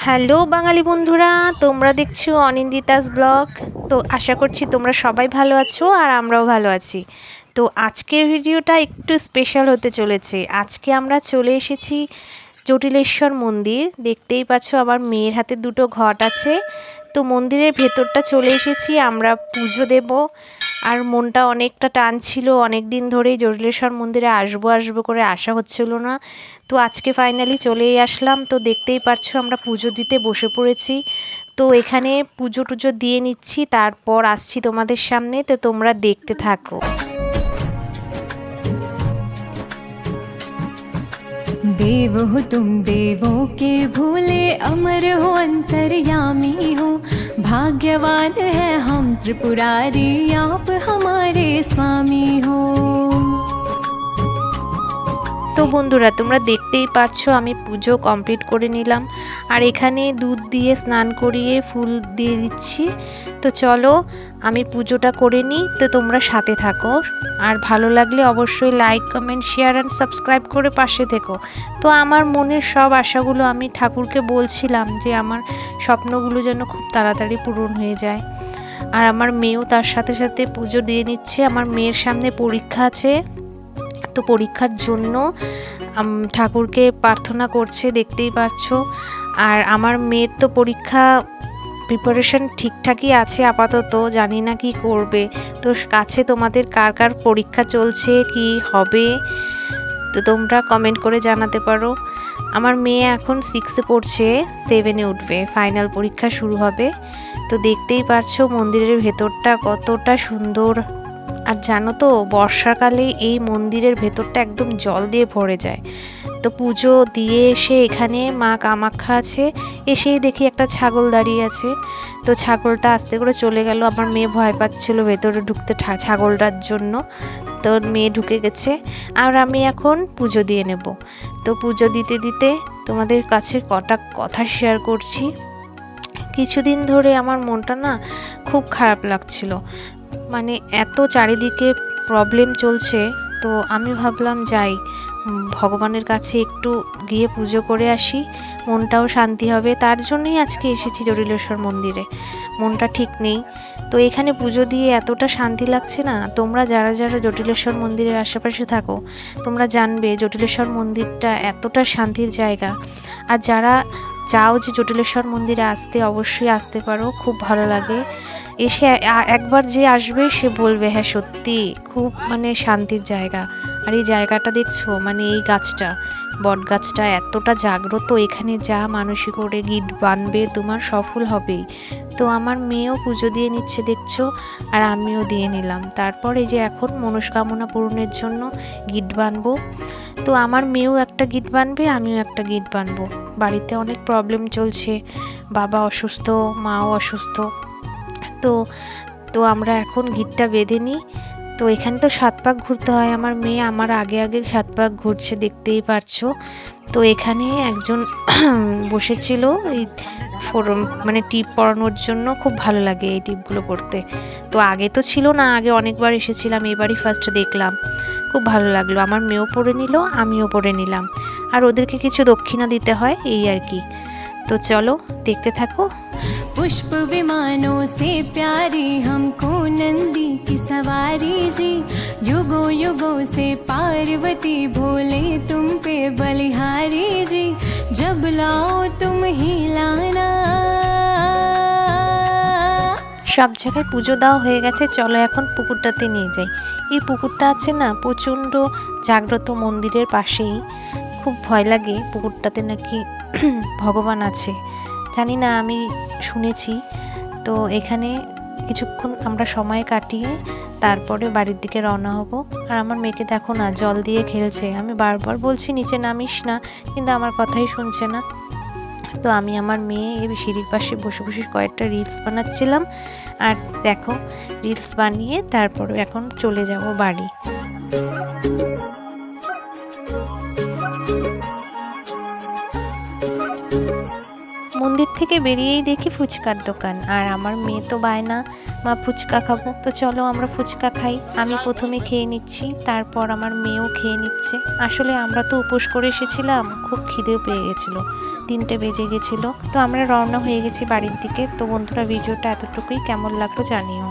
Hello বাঙালি বন্ধুরা, তোমরা দেখছো অনিন্দিতাস ব্লগ। তো আশা করছি তোমরা সবাই ভালো আছো আর আমরাও ভালো আছি। তো আজকের ভিডিওটা একটু স্পেশাল হতে চলেছে। আজকে আমরা চলে এসেছি জটিলেশ্বর মন্দির। দেখতেই পাচ্ছ আমার মেয়ের হাতে দুটো ঘট আছে। তো মন্দিরের ভেতরটা চলে এসেছি, আমরা পুজো দেব। আর মনটা অনেকটা টান ছিল, অনেক দিন ধরেই জটিলেশ্বর মন্দিরে আসবো করে আসা হচ্ছিল না। তো আজকে ফাইনালি চলেই আসলাম। তো দেখতেই পাচ্ছ আমরা পুজো দিতে বসে পড়েছি। তো এখানে পুজো টুজো দিয়ে নিচ্ছি, তারপর আসছি তোমাদের সামনে। তো তোমরা দেখতে থাকো। देव हो तुम देवों के भूले, अमर हो अंतर्यामी हो। भाग्यवान है हम त्रिपुरारी, आप हमारे स्वामी हो। তো বন্ধুরা তোমরা দেখতেই পাচ্ছো আমি পুজো কমপ্লিট করে নিলাম। আর এখানে দুধ দিয়ে স্নান করিয়ে ফুল দিয়ে দিচ্ছি। তো চলো আমি পুজোটা করে নিই। তো তোমরা সাথে থাকো, আর ভালো লাগলে অবশ্যই like comment share and subscribe করে পাশে থেকো। তো আমার মনের সব আশাগুলো আমি ঠাকুরকে বলছিলাম যে আমার স্বপ্নগুলো যেন খুব তাড়াতাড়ি পূরণ হয়ে যায়। আর আমার মেয়েও তার সাথে সাথে পুজো দিয়ে নিচ্ছে। আমার মেয়ের সামনে পরীক্ষা আছে, তো পরীক্ষার জন্য ঠাকুরকে প্রার্থনা করছে, দেখতেই পাচ্ছ। আর আমার মেয়ের তো পরীক্ষা প্রিপারেশন ঠিকঠাকই আছে আপাতত, জানি না কি করবে। তো কাছে তোমাদের কার কার পরীক্ষা চলছে, কি হবে, তো তোমরা কমেন্ট করে জানাতে পারো। আমার মেয়ে এখন 6-এ পড়ছে, 7-এ উঠবে, ফাইনাল পরীক্ষা শুরু হবে। তো দেখতেই পাচ্ছ মন্দিরের ভেতরটা কতটা সুন্দর। আর জানো তো বর্ষাকালে এই মন্দিরের ভেতরটা একদম জল দিয়ে ভরে যায়। তো পুজো দিয়ে এসে এখানে মা কামাখ্যা আছে, এসেই দেখি একটা ছাগল দাঁড়িয়ে আছে। তো ছাগলটা আস্তে করে চলে গেল। আমার মেয়ে ভয় পাচ্ছিল ভেতরে ঢুকতে ছাগলটার জন্য। তো মেয়ে ঢুকে গেছে, আর আমি এখন পুজো দিয়ে নেব। তো পুজো দিতে দিতে তোমাদের কাছে কটা কথা শেয়ার করছি। কিছুদিন ধরে আমার মনটা না খুব খারাপ লাগছিল, মানে এত চারিদিকে প্রবলেম চলছে। তো আমি ভাবলাম যাই ভগবানের কাছে একটু গিয়ে পুজো করে আসি, মনটাও শান্তি হবে। তার জন্যই আজকে এসেছি জটিলেশ্বর মন্দিরে। মনটা ঠিক নেই, তো এখানে পুজো দিয়ে এতটা শান্তি লাগছে না। তোমরা যারা যারা জটিলেশ্বর মন্দিরের আশেপাশে থাকো তোমরা জানবে জটিলেশ্বর মন্দিরটা এতটা শান্তির জায়গা। আর যারা চাও যে জটিলেশ্বর মন্দিরে আসতে, অবশ্যই আসতে পারো, খুব ভালো লাগে। এসে একবার যে আসবে সে বলবে হ্যাঁ সত্যি খুব মানে শান্তির জায়গা। আর এই জায়গাটা দেখছো, মানে এই গাছটা, বট গাছটা এতটা জাগ্রত, এখানে যা মানসিক করে গিট বানবে তোমার সফল হবেই। তো আমার মেয়েও পুজো দিয়ে নিচ্ছে দেখছো, আর আমিও দিয়ে নিলাম। তারপর এই যে এখন মনস্কামনা পূরণের জন্য গিট বানবো। তো আমার মেয়েও একটা গিট বানবে, আমিও একটা গিট বানবো। বাড়িতে অনেক প্রবলেম চলছে, বাবা অসুস্থ, মাও অসুস্থ। তো তো আমরা এখন গিটটা বেঁধে নিই। তো এখানে তো 7 পাক ঘুরতে হয়। আমার মেয়ে আমার আগে আগে 7 পাক ঘুরছে, দেখতেই পারছো। তো এখানে একজন বসেছিল এই মানে টিপ পরানোর জন্য, খুব ভালো লাগে এই টিপগুলো পরতে। তো আগে তো ছিল না, আগে অনেকবার এসেছিলাম, এবারই ফার্স্ট দেখলাম, খুব ভালো লাগলো। আমার মেয়েও পরে নিল, আমিও পরে নিলাম। আর ওদেরকে কিছু দক্ষিণা দিতে হয় এই আর কি। তো চলো দেখতে থাকো। पुष्प विमानों से प्यारी हमको नंदी की सवारी जी। युगों युगों से पार्वती भोले तुम पे बलिहारी जी। जब लाओ तुम ही लाना। সব জায়গায় পুজো দেওয়া হয়ে গেছে, চলো এখন পুকুরটাতে নিয়ে যাই। এই পুকুরটা আছে না প্রচণ্ড জাগ্রত মন্দিরের পাশেই। খুব ভয় লাগে, পুকুরটাতে নাকি ভগবান আছে, জানি না, আমি শুনেছি। তো এখানে কিছুক্ষণ আমরা সময় কাটিয়ে তারপরে বাড়ির দিকে রওনা হব। আর আমার মেয়েকে দেখো না জল দিয়ে খেলছে, আমি বারবার বলছি নিচে নামিস না, কিন্তু আমার কথাই শুনছে না। তো আমি আমার মেয়ে এই সিঁড়ির পাশে বসে বসে কয়েকটা রিলস বানাচ্ছিলাম। আর দেখো রিলস বানিয়ে তারপরে এখন চলে যাব বাড়ি। মন্দির থেকে বেরিয়েই দেখি ফুচকার দোকান, আর আমার মেয়ে তো বায়না মা ফুচকা খাবো। তো চলো আমরা ফুচকা খাই। আমি প্রথমে খেয়ে নিচ্ছি, তারপর আমার মেয়েও খেয়ে নিচ্ছে। আসলে আমরা তো উপোস করে এসেছিলাম, খুব খিদেও পেয়ে গেছিলো, 3টে বেজে গেছিলো। তো আমরা রওনা হয়ে গেছি বাড়ির দিকে। তো বন্ধুরা, ভিডিওটা এতটুকুই, কেমন লাগলো জানিও।